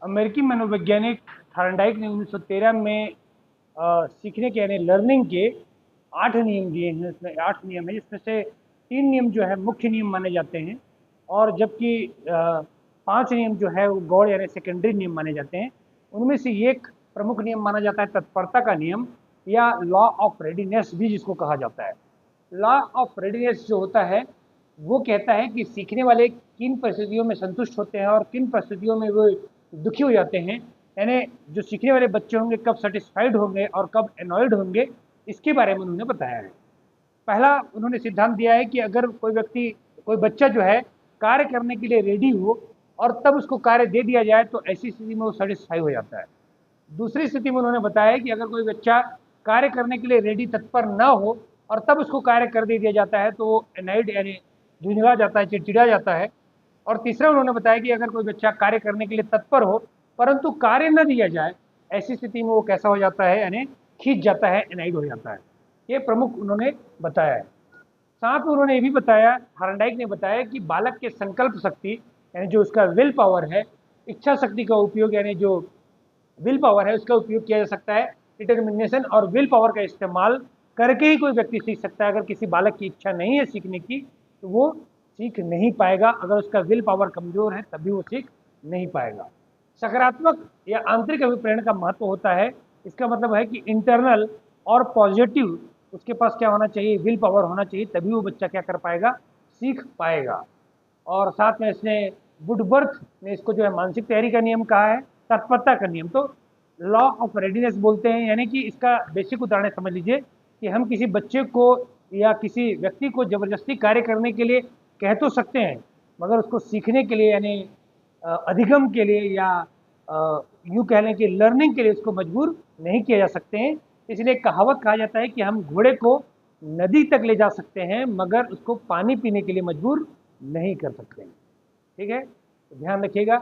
अमेरिकी मनोवैज्ञानिक थॉर्नडाइक ने 1913 में सीखने के यानी लर्निंग के 8 नियम दिए हैं। इसमें 8 नियम है, जिसमें से 3 नियम जो है मुख्य नियम माने जाते हैं, और जबकि 5 नियम जो है वो गौड़ यानी सेकेंडरी नियम माने जाते हैं। उनमें से एक प्रमुख नियम माना जाता है तत्परता का नियम, या लॉ ऑफ रेडीनेस भी जिसको कहा जाता है। लॉ ऑफ रेडीनेस जो होता है वो कहता है कि सीखने वाले किन परिस्थितियों में संतुष्ट होते हैं और किन परिस्थितियों में वो दुखी हो जाते हैं, यानी जो सीखने वाले बच्चे होंगे कब सेटिस्फाइड होंगे और कब एनॉयड होंगे, इसके बारे में उन्होंने बताया है। पहला उन्होंने सिद्धांत दिया है कि अगर कोई बच्चा जो है कार्य करने के लिए रेडी हो और तब उसको कार्य दे दिया जाए तो ऐसी स्थिति में वो सेटिस्फाई हो जाता है। दूसरी स्थिति में उन्होंने बताया है कि अगर कोई बच्चा कार्य करने के लिए रेडी तत्पर न हो और तब उसको कार्य कर दे दिया जाता है तो वो एनाइड यानी झुंझला जाता है, चिड़चिड़ा जाता है। और तीसरा उन्होंने बताया कि अगर कोई बच्चा कार्य करने के लिए तत्पर हो परंतु कार्य न दिया जाए, ऐसी स्थिति में वो कैसा हो जाता है, यानी खींच जाता है, एनाइड हो जाता है। ये प्रमुख उन्होंने बताया है। साथ में उन्होंने ये भी बताया, थॉर्नडाइक ने बताया कि बालक के संकल्प शक्ति यानी जो उसका विल पावर है, इच्छा शक्ति का उपयोग यानी जो विल पावर है उसका उपयोग किया जा सकता है। डिटर्मिनेशन और विल पावर का इस्तेमाल करके ही कोई व्यक्ति सीख सकता है। अगर किसी बालक की इच्छा नहीं है सीखने की तो वो सीख नहीं पाएगा। अगर उसका विल पावर कमजोर है तभी वो सीख नहीं पाएगा। सकारात्मक या आंतरिक अभिप्रेरण का महत्व होता है। इसका मतलब है कि इंटरनल और पॉजिटिव उसके पास क्या होना चाहिए, विल पावर होना चाहिए, तभी वो बच्चा क्या कर पाएगा, सीख पाएगा। और साथ में इसने वुडबर्थ ने इसको जो है मानसिक तैयारी का नियम कहा है, तत्परता का नियम तो लॉ ऑफ रेडीनेस बोलते हैं। यानी कि इसका बेसिक उदाहरण समझ लीजिए कि हम किसी बच्चे को या किसी व्यक्ति को जबरदस्ती कार्य करने के लिए कह तो सकते हैं, मगर उसको सीखने के लिए यानी अधिगम के लिए या यूँ कह लें कि लर्निंग के लिए उसको मजबूर नहीं किया जा सकते हैं। इसलिए कहावत कहा जाता है कि हम घोड़े को नदी तक ले जा सकते हैं मगर उसको पानी पीने के लिए मजबूर नहीं कर सकते हैं। ठीक है, तो ध्यान रखिएगा।